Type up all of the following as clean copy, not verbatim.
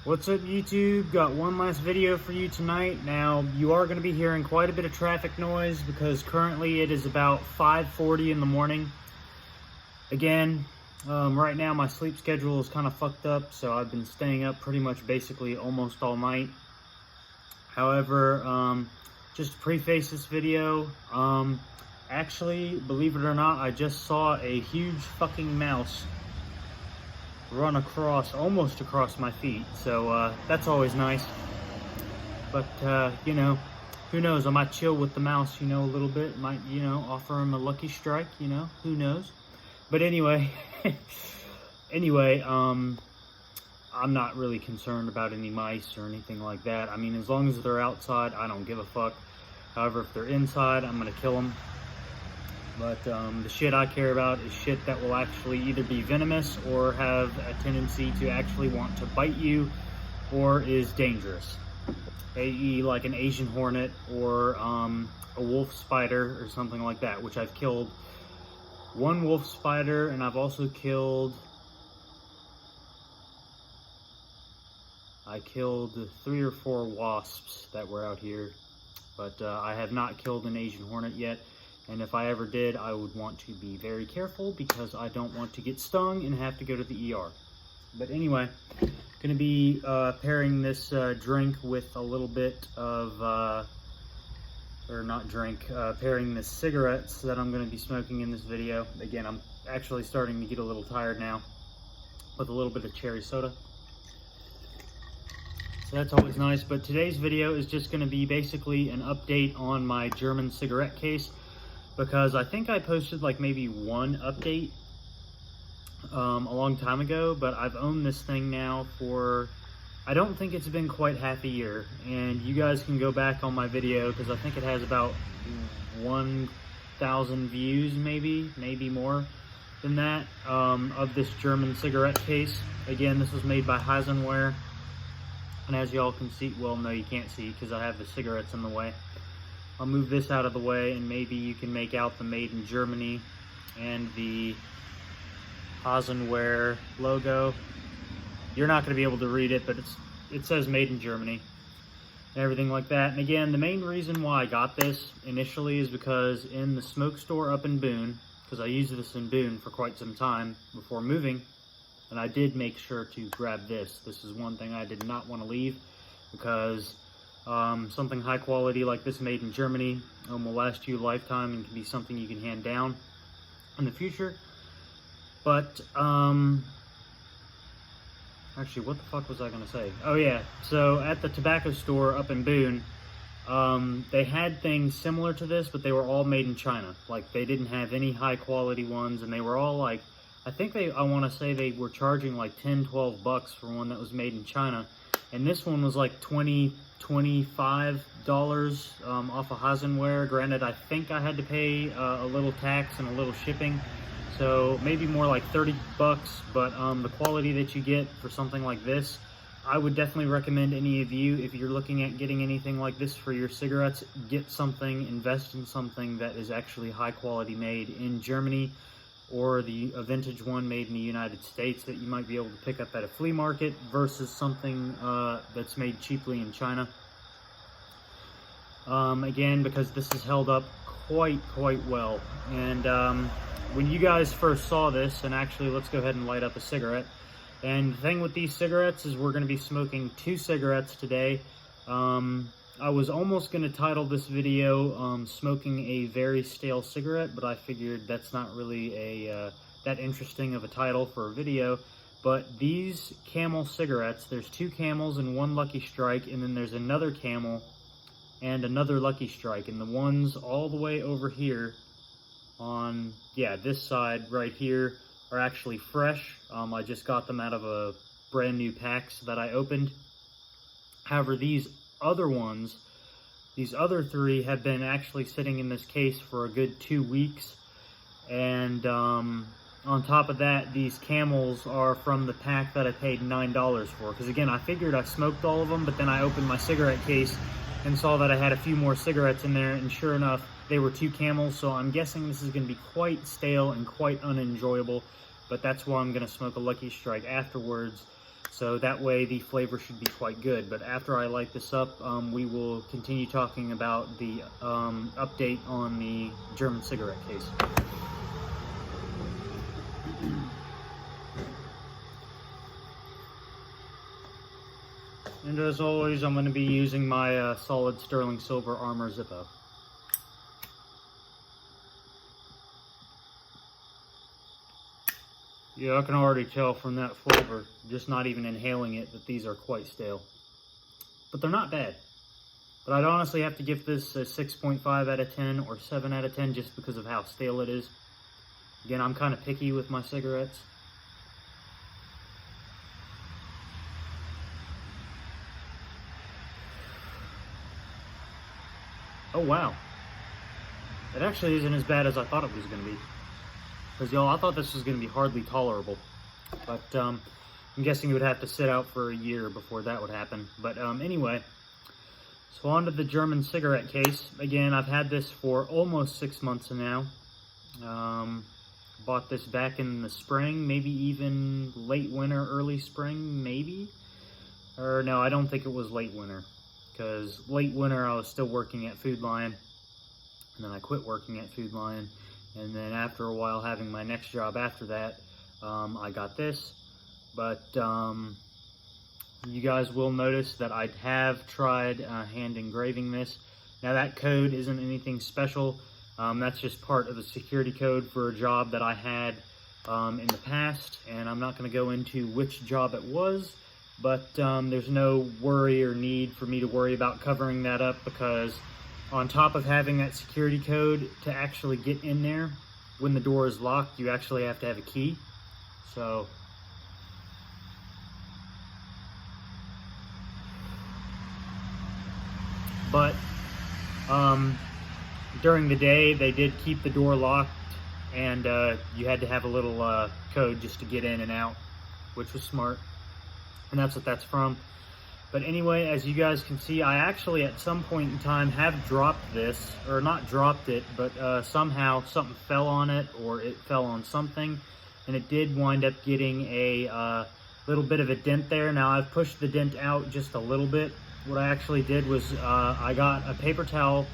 What's up, YouTube? Got one last video for you tonight. Now, you are going to be hearing quite a bit of traffic noise because currently it is about 5:40 in the morning. Again, right now my sleep schedule is kind of fucked up, so I've been staying up pretty much basically almost all night. However, just to preface this video, actually, believe it or not, I just saw a huge fucking mouse run almost across my feet, so that's always nice. But you know, who knows, I might chill with the mouse, a little bit, might, offer him a lucky strike, who knows. But anyway, I'm not really concerned about any mice or anything like that. I mean, as long as they're outside, I don't give a fuck. However, if they're inside, I'm gonna kill them. But the shit I care about is shit that will actually either be venomous or have a tendency to actually want to bite you or is dangerous. i.e. like an Asian hornet or a wolf spider or something like that, which I've killed one wolf spider, and I've also killed 3 or 4 wasps that were out here. But I have not killed an Asian hornet yet. And if I ever did, I would want to be very careful because I don't want to get stung and have to go to the ER. But anyway, going to be pairing this drink with a little bit of, pairing the cigarettes that I'm going to be smoking in this video. Again, I'm actually starting to get a little tired now, with a little bit of cherry soda. So that's always nice. But today's video is just going to be basically an update on my German cigarette case, because I think I posted like maybe one update a long time ago, but I've owned this thing now for, I don't think it's been quite half a year. And you guys can go back on my video because I think it has about 1,000 views, maybe more than that, of this German cigarette case. Again, this was made by Heisenware. And as y'all can see, well, no, you can't see because I have the cigarettes in the way. I'll move this out of the way and maybe you can make out the Made in Germany and the Heisenware logo. You're not going to be able to read it, but it says Made in Germany and everything like that. And again, the main reason why I got this initially is because in the smoke store up in Boone, because I used this in Boone for quite some time before moving, and I did make sure to grab this. This is one thing I did not want to leave, because something high quality like this Made in Germany will last you a lifetime and can be something you can hand down in the future. But actually, what the fuck was I gonna say? Oh yeah, so at the tobacco store up in Boone, they had things similar to this, but they were all made in China. Like, they didn't have any high quality ones, and they were all like, I want to say they were charging like 10, 12 bucks for one that was made in China. And this one was like $20, $25 off of Heisenware. Granted, I think I had to pay a little tax and a little shipping, so maybe more like 30 bucks. But the quality that you get for something like this, I would definitely recommend any of you, if you're looking at getting anything like this for your cigarettes, get something, invest in something that is actually high quality, made in Germany, or a vintage one made in the United States that you might be able to pick up at a flea market, versus something that's made cheaply in China. Again, because this is held up quite well. And when you guys first saw this, and actually let's go ahead and light up a cigarette. And the thing with these cigarettes is we're going to be smoking 2 cigarettes today. I was almost going to title this video smoking a very stale cigarette, but I figured that's not really that interesting of a title for a video. But these Camel cigarettes, there's 2 Camels and 1 Lucky Strike, and then there's another Camel and another Lucky Strike. And the ones all the way over here on, this side right here, are actually fresh. I just got them out of a brand new packs that I opened. However, these other ones, these other 3 have been actually sitting in this case for a good 2 weeks. And on top of that, these Camels are from the pack that I paid $9 for. Because again, I figured I smoked all of them, but then I opened my cigarette case and saw that I had a few more cigarettes in there, and sure enough, they were 2 Camels, so I'm guessing this is going to be quite stale and quite unenjoyable, but that's why I'm going to smoke a Lucky Strike afterwards. So that way the flavor should be quite good. But after I light this up, we will continue talking about the update on the German cigarette case. And as always, I'm going to be using my solid sterling silver Armor Zippo. Yeah, I can already tell from that flavor, just not even inhaling it, that these are quite stale. But they're not bad. But I'd honestly have to give this a 6.5 out of 10 or 7 out of 10 just because of how stale it is. Again, I'm kind of picky with my cigarettes. Oh wow. It actually isn't as bad as I thought it was going to be. Because, y'all, I thought this was going to be hardly tolerable. But I'm guessing it would have to sit out for a year before that would happen. But anyway, so on to the German cigarette case. Again, I've had this for almost 6 months now. Bought this back in the spring, maybe even late winter, early spring, maybe? Or no, I don't think it was late winter. Because late winter I was still working at Food Lion. And then I quit working at Food Lion. And then after a while, having my next job after that, I got this. But you guys will notice that I have tried hand engraving this. Now that code isn't anything special. That's just part of the security code for a job that I had in the past. And I'm not going to go into which job it was. But there's no worry or need for me to worry about covering that up, because on top of having that security code, to actually get in there when the door is locked, you actually have to have a key. So but during the day they did keep the door locked, and you had to have a little code just to get in and out, which was smart, and that's what that's from. But anyway, as you guys can see, I actually at some point in time have dropped this, or not dropped it, but somehow something fell on it, or it fell on something, and it did wind up getting a little bit of a dent there. Now I've pushed the dent out just a little bit. What I actually did was I got a paper towel,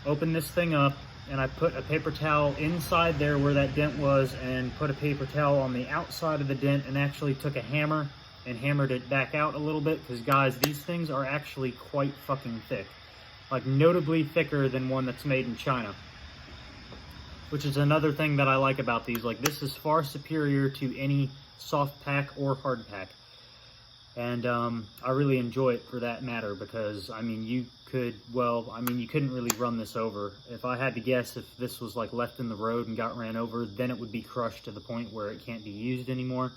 opened this thing up, and I put a paper towel inside there where that dent was, and put a paper towel on the outside of the dent, and actually took a hammer and hammered it back out a little bit, because guys, these things are actually quite fucking thick. Like, notably thicker than one that's made in China. Which is another thing that I like about these. Like, this is far superior to any soft pack or hard pack. And I really enjoy it for that matter, because, I mean, you couldn't really run this over. If I had to guess, if this was like left in the road and got ran over, then it would be crushed to the point where it can't be used anymore.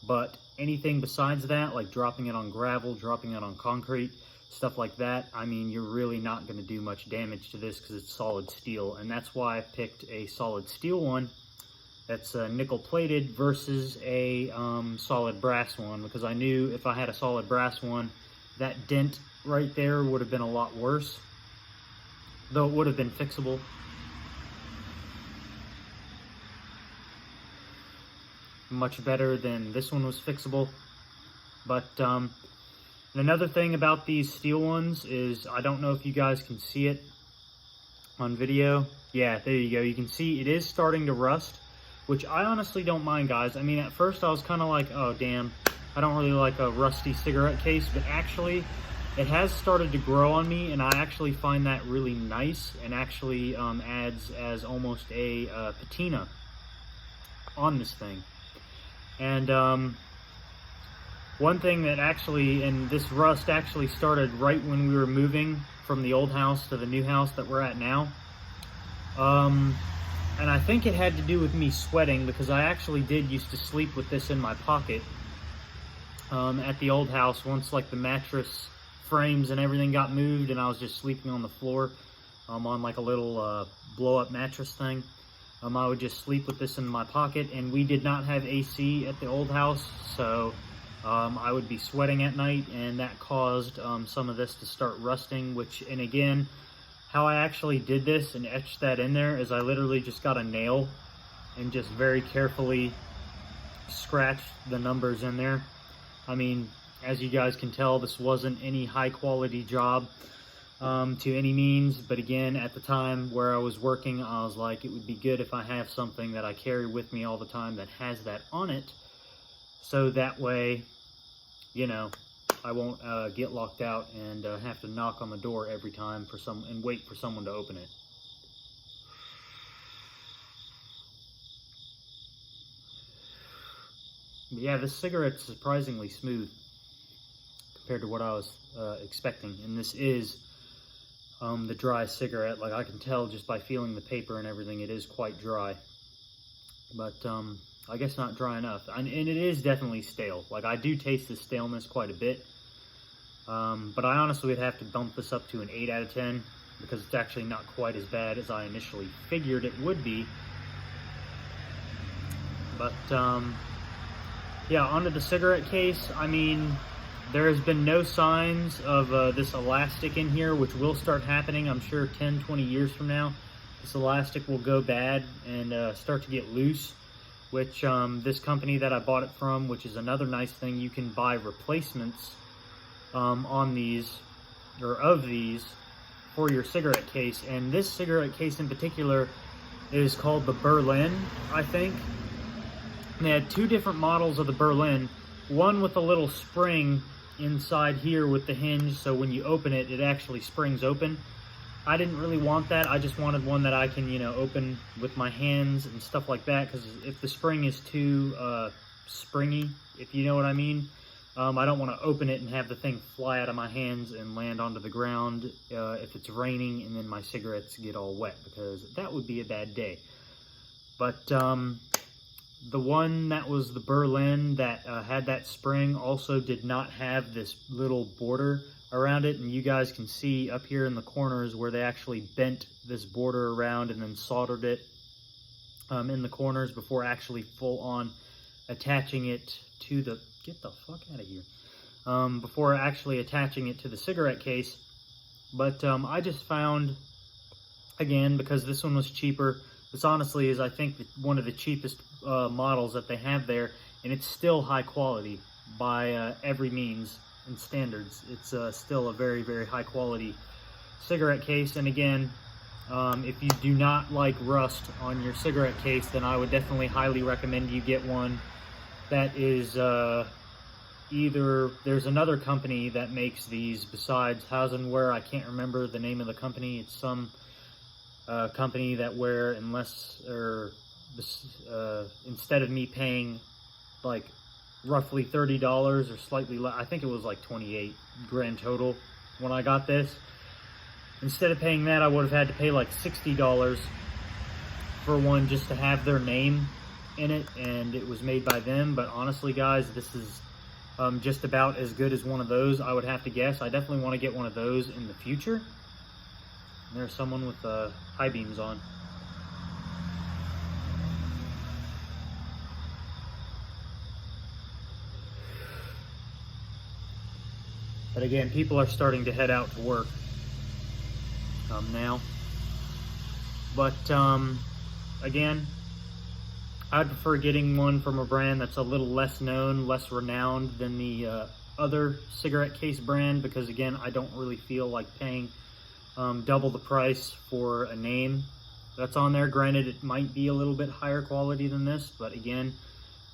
But anything besides that, like dropping it on gravel, dropping it on concrete, stuff like that, I mean, you're really not going to do much damage to this because it's solid steel. And that's why I picked a solid steel one that's nickel plated versus a solid brass one, because I knew if I had a solid brass one, that dent right there would have been a lot worse, though it would have been fixable. Much better than this one was fixable. But another thing about these steel ones is, I don't know if you guys can see it on video. Yeah, there you go. You can see it is starting to rust, which I honestly don't mind, guys. I mean, at first I was kind of like, oh damn, I don't really like a rusty cigarette case, but actually it has started to grow on me, and I actually find that really nice, and actually adds as almost a patina on this thing. And one thing that actually, and this rust actually started right when we were moving from the old house to the new house that we're at now. And I think it had to do with me sweating, because I actually did used to sleep with this in my pocket at the old house once like the mattress frames and everything got moved, and I was just sleeping on the floor on like a little blow-up mattress thing. I would just sleep with this in my pocket, and we did not have AC at the old house, so I would be sweating at night, and that caused some of this to start rusting, which, and again, how I actually did this and etched that in there is I literally just got a nail and just very carefully scratched the numbers in there. I mean, as you guys can tell, this wasn't any high quality job to any means, but again, at the time where I was working, I was like, it would be good if I have something that I carry with me all the time that has that on it, so that way, you know, I won't get locked out and have to knock on the door every time and wait for someone to open it. But yeah, this cigarette's surprisingly smooth compared to what I was expecting, and this is the dry cigarette. Like, I can tell just by feeling the paper and everything, it is quite dry, but I guess not dry enough, and it is definitely stale. Like, I do taste the staleness quite a bit, but I honestly would have to bump this up to an 8 out of 10, because it's actually not quite as bad as I initially figured it would be. But yeah, onto the cigarette case. I mean, there has been no signs of this elastic in here, which will start happening, I'm sure, 10, 20 years from now. This elastic will go bad and start to get loose, which this company that I bought it from, which is another nice thing, you can buy replacements on these, or of these, for your cigarette case. And this cigarette case in particular is called the Berlin, I think. And they had two different models of the Berlin, one with a little spring inside here with the hinge, so when you open it, it actually springs open. I didn't really want that. I just wanted one that I can, you know, open with my hands and stuff like that, because if the spring is too springy, if you know what I mean, I don't want to open it and have the thing fly out of my hands and land onto the ground if it's raining and then my cigarettes get all wet, because that would be a bad day. But the one that was the Berlin that had that spring also did not have this little border around it, and you guys can see up here in the corners where they actually bent this border around and then soldered it in the corners before actually full on attaching it to the, get the fuck out of here, before actually attaching it to the cigarette case. But I just found, again, because this one was cheaper, this honestly is, I think, one of the cheapest models that they have there, and it's still high quality by every means and standards. It's still a very, very high quality cigarette case. And again, if you do not like rust on your cigarette case, then I would definitely highly recommend you get one that is either, there's another company that makes these besides Hausenware. I can't remember the name of the company. It's some company that where instead of me paying like roughly $30 or slightly less, I think it was like 28 grand total when I got this. Instead of paying that, I would have had to pay like $60 for one just to have their name in it, and it was made by them. But honestly, guys, this is just about as good as one of those, I would have to guess. I definitely want to get one of those in the future. And there's someone with high beams on. But again, people are starting to head out to work now. But again, I'd prefer getting one from a brand that's a little less known, less renowned than the other cigarette case brand, because again, I don't really feel like paying double the price for a name that's on there. Granted, it might be a little bit higher quality than this, but again,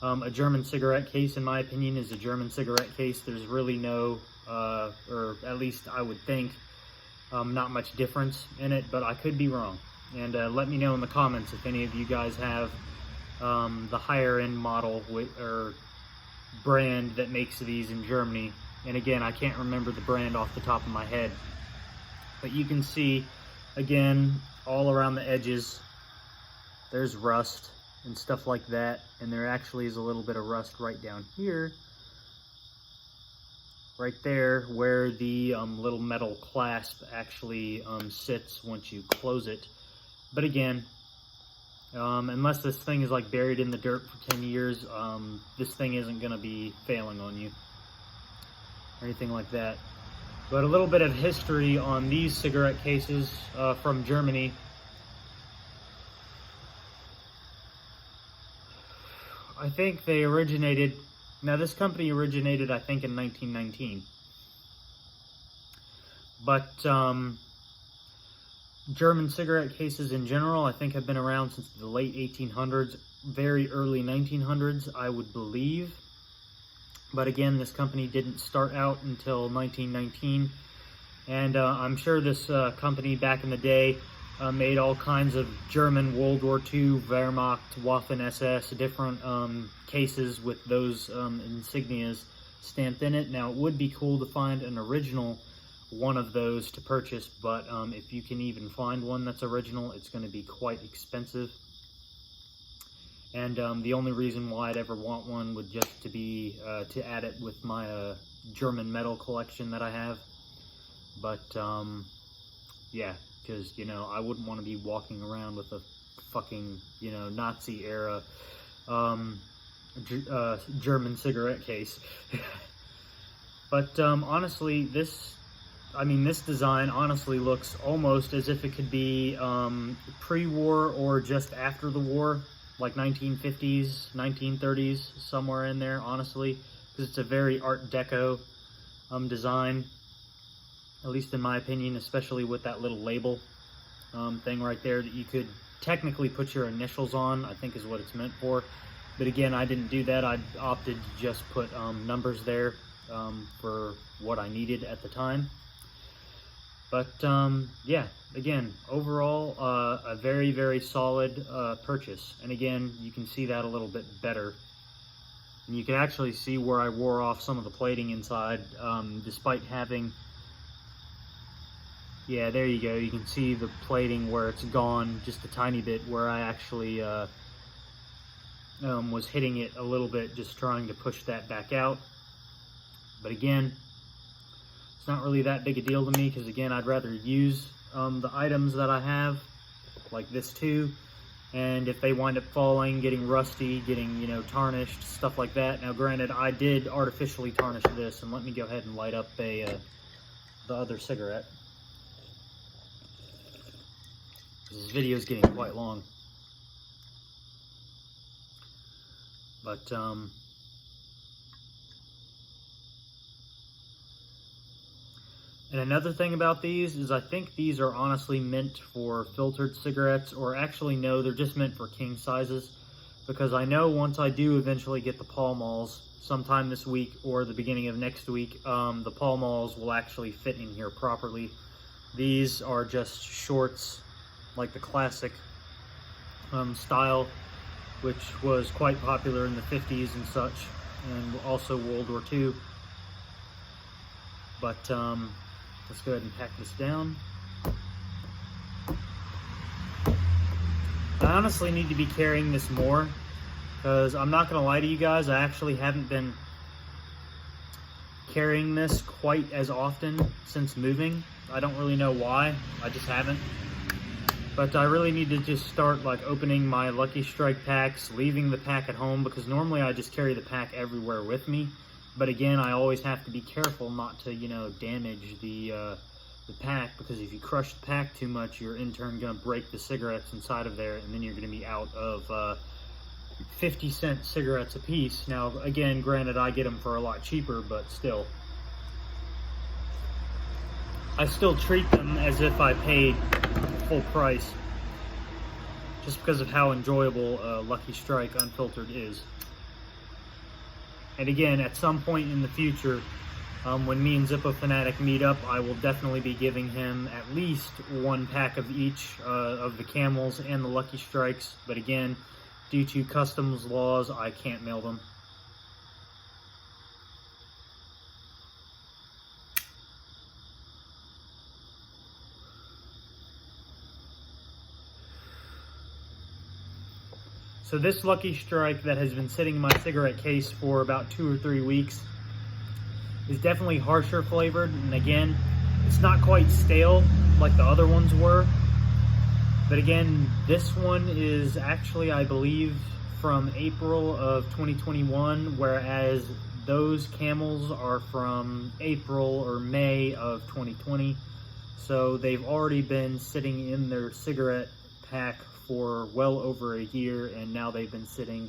a German cigarette case, in my opinion, is a German cigarette case. There's really no, or at least I would think, not much difference in it, but I could be wrong. And let me know in the comments if any of you guys have the higher end model or brand that makes these in Germany. And again, I can't remember the brand off the top of my head, but you can see again all around the edges there's rust and stuff like that, and there actually is a little bit of rust right down here, right there where the little metal clasp actually sits once you close it. But again, unless this thing is like buried in the dirt for 10 years, this thing isn't going to be failing on you or anything like that. But a little bit of history on these cigarette cases from Germany. I think they originated, Now, this company originated, I think, in 1919. But German cigarette cases in general, I think, have been around since the late 1800s, very early 1900s, I would believe. But again, this company didn't start out until 1919. And I'm sure this company back in the day made all kinds of German World War II, Wehrmacht, Waffen-SS, different cases with those insignias stamped in it. Now, it would be cool to find an original one of those to purchase, but if you can even find one that's original, it's going to be quite expensive. And the only reason why I'd ever want one would just to be to add it with my German metal collection that I have. But yeah, because, you know, I wouldn't want to be walking around with a fucking, you know, Nazi era German cigarette case. But honestly, this design honestly looks almost as if it could be pre-war or just after the war, like 1950s, 1930s, somewhere in there, honestly, because it's a very Art Deco design, at least in my opinion, especially with that little label thing right there that you could technically put your initials on, I think is what it's meant for. But again, I didn't do that. I opted to just put numbers there for what I needed at the time. But yeah, again, overall, a very, very solid purchase. And again, you can see that a little bit better. And you can actually see where I wore off some of the plating inside, despite having, yeah, there you go. You can see the plating where it's gone just a tiny bit, where I actually was hitting it a little bit, just trying to push that back out. But again, it's not really that big a deal to me, because again, I'd rather use the items that I have, like this too, and if they wind up falling, getting rusty, getting, you know, tarnished, stuff like that. Now granted, I did artificially tarnish this, and let me go ahead and light up the other cigarette. This video is getting quite long. But and another thing about these is I think these are honestly meant for filtered cigarettes, or actually no, they're just meant for king sizes, because I know once I do eventually get the Pall Malls sometime this week or the beginning of next week, the Pall Malls will actually fit in here properly. These are just shorts, like the classic style, which was quite popular in the 50s and such, and also World War II. But let's go ahead and pack this down. I honestly need to be carrying this more, because I'm not going to lie to you guys, I actually haven't been carrying this quite as often since moving. I don't really know why, I just haven't. But I really need to just start like opening my Lucky Strike packs, leaving the pack at home, because normally I just carry the pack everywhere with me. But again, I always have to be careful not to, you know, damage the pack, because if you crush the pack too much, you're in turn going to break the cigarettes inside of there, and then you're going to be out of 50-cent cigarettes a piece. Now, again, granted, I get them for a lot cheaper, but still. I still treat them as if I paid full price, just because of how enjoyable Lucky Strike Unfiltered is. And again, at some point in the future, when me and Zippo Fanatic meet up, I will definitely be giving him at least one pack of each of the Camels and the Lucky Strikes. But again, due to customs laws, I can't mail them. So this Lucky Strike that has been sitting in my cigarette case for about 2 or 3 weeks is definitely harsher flavored. And again, it's not quite stale like the other ones were. But again, this one is actually, I believe, from April of 2021, whereas those Camels are from April or May of 2020. So they've already been sitting in their cigarette pack for well over a year, and now they've been sitting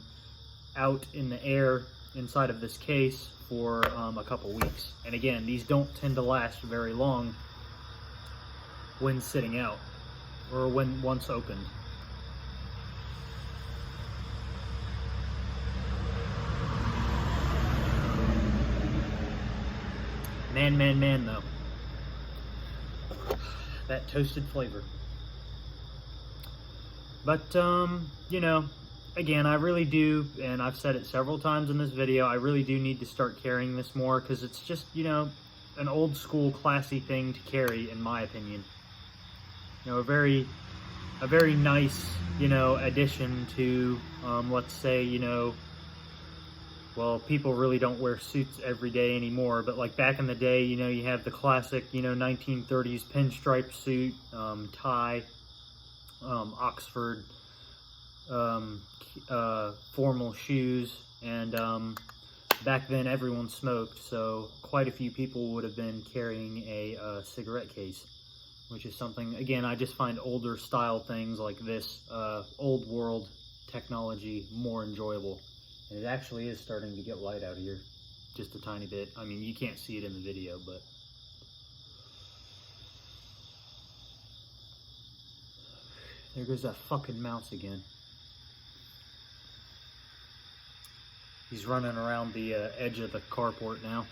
out in the air inside of this case for a couple weeks. And again, these don't tend to last very long when sitting out or when once opened. Man though. That toasted flavor. But, you know, again, I really do, and I've said it several times in this video, I really do need to start carrying this more, because it's just, you know, an old school classy thing to carry, in my opinion. You know, a very nice, you know, addition to, let's say, you know, well, people really don't wear suits every day anymore, but like back in the day, you know, you have the classic, you know, 1930s pinstripe suit, tie, Oxford, formal shoes, and back then everyone smoked, so quite a few people would have been carrying a cigarette case, which is something, again, I just find older style things like this, old world technology more enjoyable. And it actually is starting to get light out here, just a tiny bit. I mean, you can't see it in the video, but there goes that fucking mouse again. He's running around the edge of the carport now.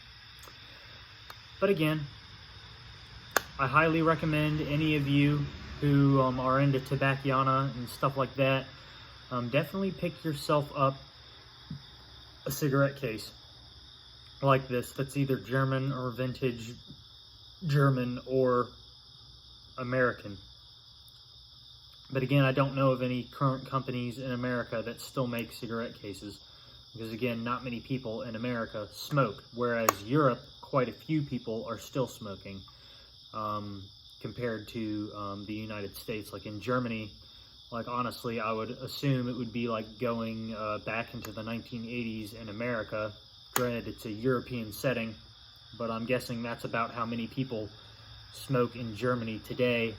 But again, I highly recommend any of you who are into Tobaciana and stuff like that, definitely pick yourself up a cigarette case like this that's either German or vintage German or American. But again, I don't know of any current companies in America that still make cigarette cases, because again, not many people in America smoke, whereas Europe, quite a few people are still smoking, compared to the United States. Like in Germany, like honestly, I would assume it would be like going back into the 1980s in America. Granted, it's a European setting, but I'm guessing that's about how many people smoke in Germany today,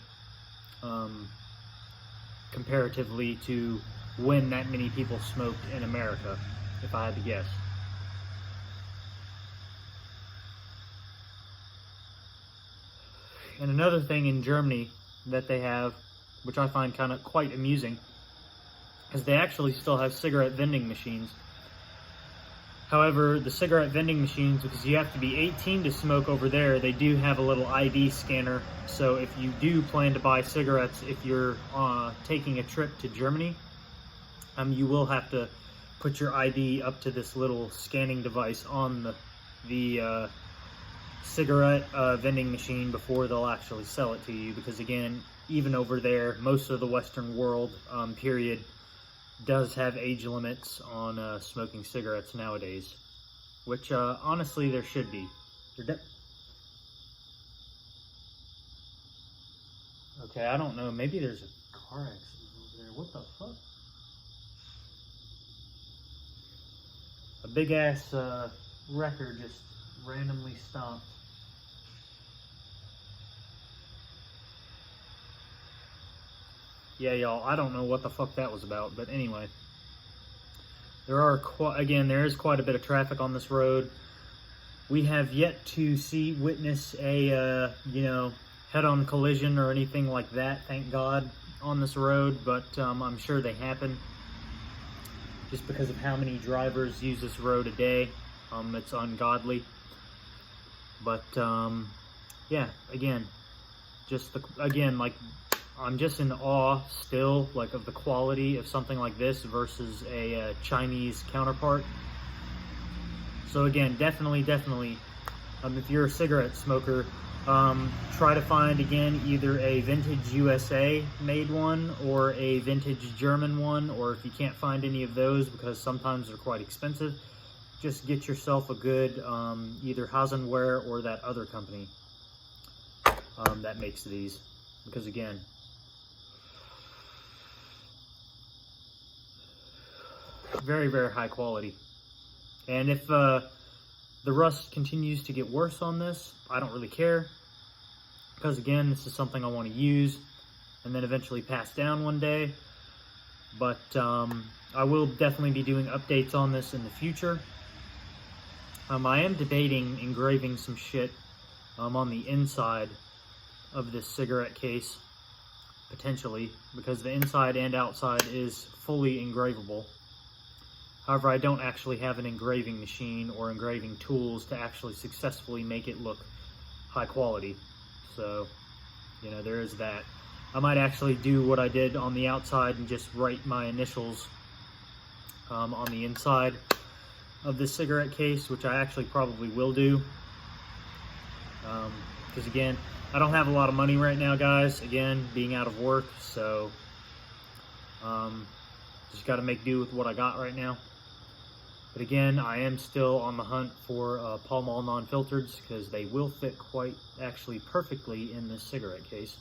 comparatively to when that many people smoked in America, if I had to guess. And another thing in Germany that they have, which I find kind of quite amusing, is they actually still have cigarette vending machines. However, the cigarette vending machines, because you have to be 18 to smoke over there, they do have a little ID scanner. So if you do plan to buy cigarettes, if you're taking a trip to Germany, you will have to put your ID up to this little scanning device on the cigarette vending machine before they'll actually sell it to you, because again, even over there, most of the Western world, period, does have age limits on smoking cigarettes nowadays, which honestly there should be. Okay, I don't know, maybe there's a car accident over there. What the fuck? A big ass wrecker just randomly stopped. Yeah, y'all, I don't know what the fuck that was about, but anyway. There is quite a bit of traffic on this road. We have yet to witness a, you know, head-on collision or anything like that, thank God, on this road, but I'm sure they happen. Just because of how many drivers use this road a day, it's ungodly. But, yeah, again, like, I'm just in awe still, like, of the quality of something like this versus a Chinese counterpart. So again, definitely, if you're a cigarette smoker, try to find, again, either a vintage USA made one or a vintage German one, or if you can't find any of those, because sometimes they're quite expensive, just get yourself a good, either Hasenware or that other company that makes these, because again, very, very high quality. And if the rust continues to get worse on this, I don't really care, because again, this is something I want to use and then eventually pass down one day. But I will definitely be doing updates on this in the future. I am debating engraving some shit on the inside of this cigarette case, potentially, because the inside and outside is fully engravable. However, I don't actually have an engraving machine or engraving tools to actually successfully make it look high quality. So, you know, there is that. I might actually do what I did on the outside and just write my initials on the inside of this cigarette case, which I actually probably will do. Because again, I don't have a lot of money right now, guys, again, being out of work, so just got to make do with what I got right now. But again, I am still on the hunt for Pall Mall non-filtereds, because they will fit quite actually perfectly in this cigarette case.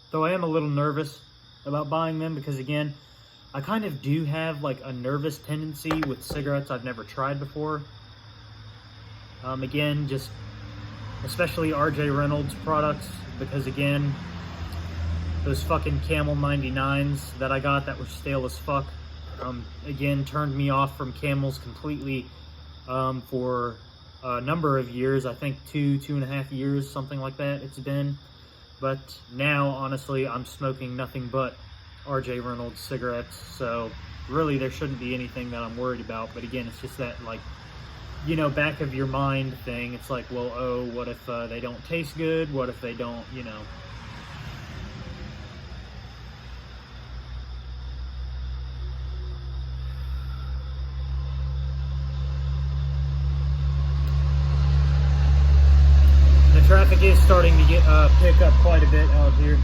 Though I am a little nervous about buying them, because again, I kind of do have like a nervous tendency with cigarettes I've never tried before. Again, just especially RJ Reynolds products, because again, those fucking Camel 99s that I got that were stale as fuck, again, turned me off from Camels completely for a number of years. I think 2.5 years, something like that it's been. But now, honestly, I'm smoking nothing but RJ Reynolds cigarettes, so really there shouldn't be anything that I'm worried about. But again, it's just that, like, you know, back of your mind thing. It's like, well, oh, what if they don't taste good? What if they don't, you know? Traffic is starting to pick up quite a bit out here,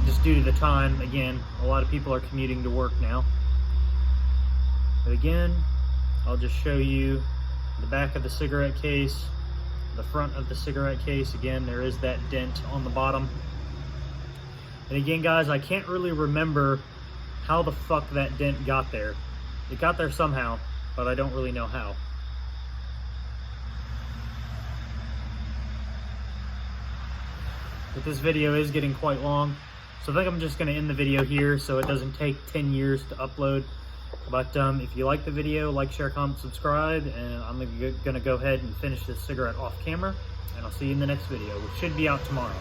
just due to the time. Again, a lot of people are commuting to work now. But again, I'll just show you the back of the cigarette case, the front of the cigarette case. Again, there is that dent on the bottom. And again, guys, I can't really remember how the fuck that dent got there. It got there somehow, but I don't really know how. But this video is getting quite long, so I think I'm just going to end the video here so it doesn't take 10 years to upload. But if you like the video, like, share, comment, subscribe, and I'm going to go ahead and finish this cigarette off camera, and I'll see you in the next video, which should be out tomorrow.